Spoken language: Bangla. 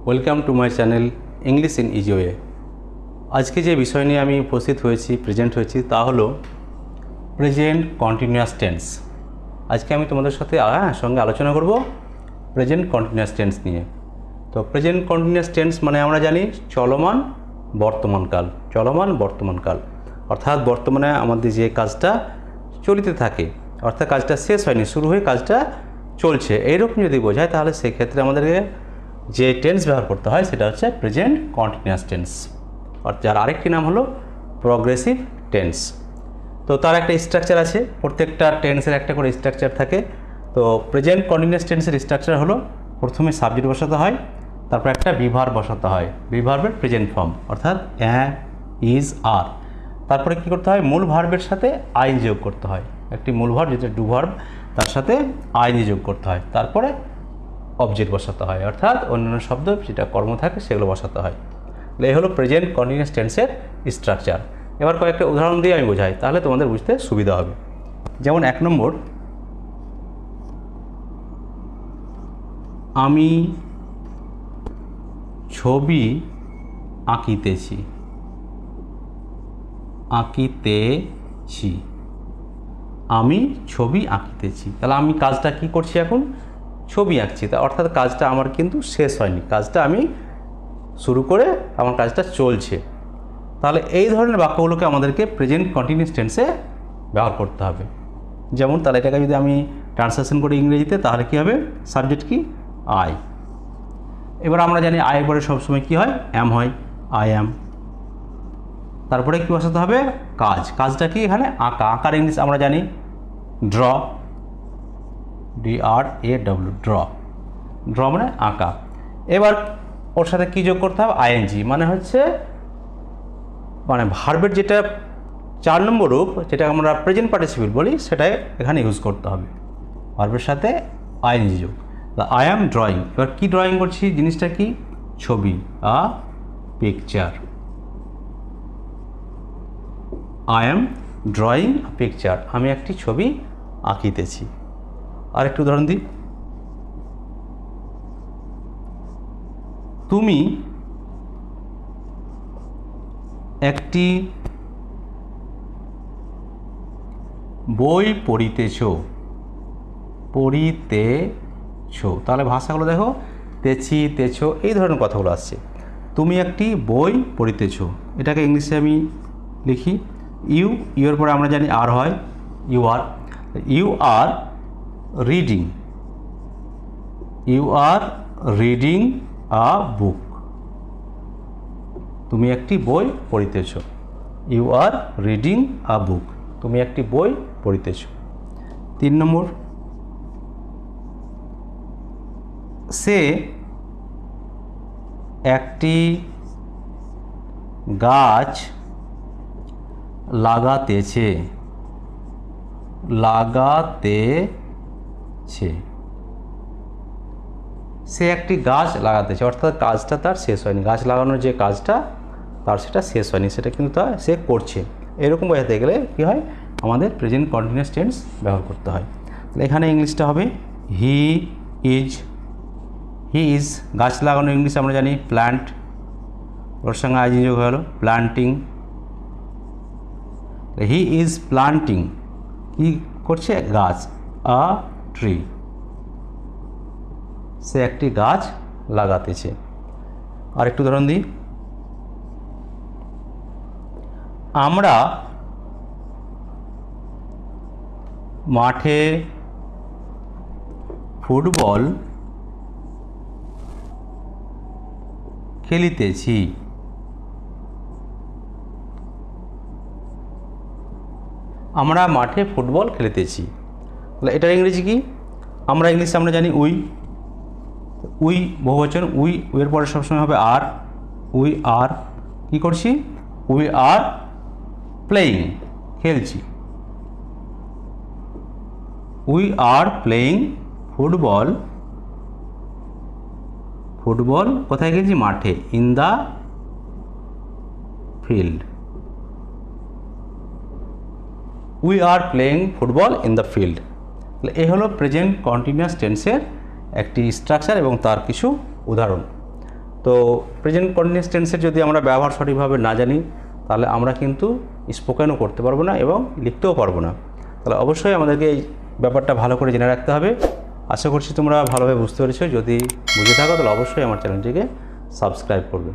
Welcome to my channel English in easy way. আজকে যে বিষয় নিয়ে আমি উপস্থিত হয়েছি, প্রেজেন্ট হয়েছি, তা হলো প্রেজেন্ট কন্টিনিউয়াস টেন্স। আজকে আমি তোমাদের সাথে সঙ্গে আলোচনা করব প্রেজেন্ট কন্টিনিউয়াস টেন্স নিয়ে। তো প্রেজেন্ট কন্টিনিউয়াস টেন্স মানে আমরা জানি চলমান বর্তমানকাল, অর্থাৎ বর্তমানে আমাদের যে কাজটা চলিতে থাকে, অর্থাৎ কাজটা শেষ হয়নি, শুরু হয়ে কাজটা চলছে, এইরকম যদি বোঝায় তাহলে সেক্ষেত্রে আমাদেরকে যে টেন্স ব্যবহার করতে হয় সেটা হচ্ছে প্রেজেন্ট কন্টিনিউয়াস টেন্স, যার আরেকটি নাম হলো প্রগ্রেসিভ টেন্স। তো তার একটা স্ট্রাকচার আছে, প্রত্যেকটা টেন্সের একটা করে স্ট্রাকচার থাকে। তো প্রেজেন্ট কন্টিনিউয়াস টেন্সের স্ট্রাকচার হলো প্রথমে সাবজেক্ট বসাতে হয়, তারপর একটা বিভার্ব বসাতে হয়, বিভার্বের প্রেজেন্ট ফর্ম অর্থাৎ ইজ, আর। তারপরে কী করতে হয়, মূল ভার্বের সাথে আইএনজি যোগ করতে হয়, একটি মূল ভার্ব যেটা ডু ভার্ব, তার সাথে আইএনজি যোগ করতে হয়, তারপরে অবজেক্ট বসাতে হয়, অর্থাৎ অন্যান্য শব্দ যেটা কর্ম থাকে সেগুলো বসাতে হয়। এই হলো প্রেজেন্ট কন্টিনিউয়াস টেন্সের স্ট্রাকচার। এবার কয়েকটা উদাহরণ দিয়ে আমি বোঝাই, তাহলে তোমাদের বুঝতে সুবিধা হবে। যেমন 1 নম্বর, আমি ছবি আঁকিতেছি। আমি ছবি আঁকিতেছি, তাহলে আমি কাজটা কি করছি, এখন ছবি আঁকছি, তা অর্থাৎ কাজটা আমার কিন্তু শেষ হয়নি, কাজটা আমি শুরু করে আমার কাজটা চলছে। তাহলে এই ধরনের বাক্যগুলোকে আমাদেরকে প্রেজেন্ট কন্টিনিউয়াস টেন্সে ব্যবহার করতে হবে। যেমন তাহলে এটাকে যদি আমি ট্রান্সলেশন করি ইংরেজিতে, তাহলে কী হবে, সাবজেক্ট কি, আই। এবার আমরা জানি আই পরে সবসময় কী হয়, অ্যাম হয়, আই অ্যাম। তারপরে কী বসাতে হবে, কাজটা কি এখানে আঁকার ইংলিশ আমরা জানি ড্র, DRAW, ড্র মানে আঁকা। এবার ওর সাথে কী যোগ করতে হবে, আইএনজি, মানে হচ্ছে ভার্বের যেটা 4 নম্বর রূপ, যেটা আমরা প্রেজেন্ট পার্টিসিপল বলি, সেটাই এখানে ইউজ করতে হবে, ভার্বের সাথে আইএনজি যোগ। আই অ্যাম ড্রয়িং, এবার কি ড্রয়িং করছি, জিনিসটা কি, ছবি, picture. I am drawing picture, আমি একটি ছবি আঁকিতেছি। আর একটু উদাহরণ দিই, তুমি একটি বই পড়িতেছ, তাহলে ভাষাগুলো দেখো, তেছো, এই ধরনের কথাগুলো আসছে। তুমি একটি বই পড়িতেছ, এটাকে ইংলিশে আমি লিখি ইউর পরে আমরা জানি আর হয়, ইউ আর রিডিং আ বুক। তুমি একটি বই পড়িতেছ, ইউ আর রিডিং আ বুক, তুমি একটি বই পড়িতেছ। 3 নম্বর, সে একটি গাছ লাগাতেছে, সে একটি গাছ লাগাতেছে, অর্থাৎ কাজটা তার শেষ হয়নি, গাছ লাগানোর যে কাজটা তার সেটা শেষ হয়নি, সেটা কিন্তু সে করছে। এরকম বোঝাতে গেলে কী হয়, আমাদের প্রেজেন্ট কন্টিনিউয়াস টেন্স ব্যবহার করতে হয়। তাহলে এখানে ইংলিশটা হবে হি ইজ, গাছ লাগানো ইংলিশ আমরা জানি প্ল্যান্ট, ওর সঙ্গে আইএনজি যোগ হলো প্ল্যান্টিং। হি ইজ প্ল্যান্টিং, কি করছে, গাছ, আ ট্রি, সে একটি গাছ লাগাতেছে। আর একটু উদাহরণ দিই, আমরা মাঠে ফুটবল খেলিতেছি। আমরা মাঠে ফুটবল খেলিতেছি, তাহলে এটার ইংরেজি কি, আমরা জানি উই বহুবচন, উইয়ের পরে সবসময় হবে আর, উই আর কি করছি, উই আর প্লেয়িং, খেলছি, উই আর প্লেয়িং ফুটবল কোথায় খেলছি, মাঠে, in the field, we are playing football in the field. এই হলো প্রেজেন্ট কন্টিনিউয়াস টেন্সের একটি স্ট্রাকচার এবং তার কিছু উদাহরণ। তো প্রেজেন্ট কন্টিনিউয়াস টেন্সের যদি আমরা ব্যবহার সঠিকভাবে না জানি তাহলে আমরা কিন্তু স্পোকেনও করতে পারবো না এবং লিখতেও পারবো না। তাহলে অবশ্যই আমাদেরকে এই ব্যাপারটা ভালো করে জেনে রাখতে হবে। আশা করছি তোমরা ভালোভাবে বুঝতে পেরেছো। যদি বুঝে থাকো তাহলে অবশ্যই আমার চ্যানেলটিকে সাবস্ক্রাইব করবে।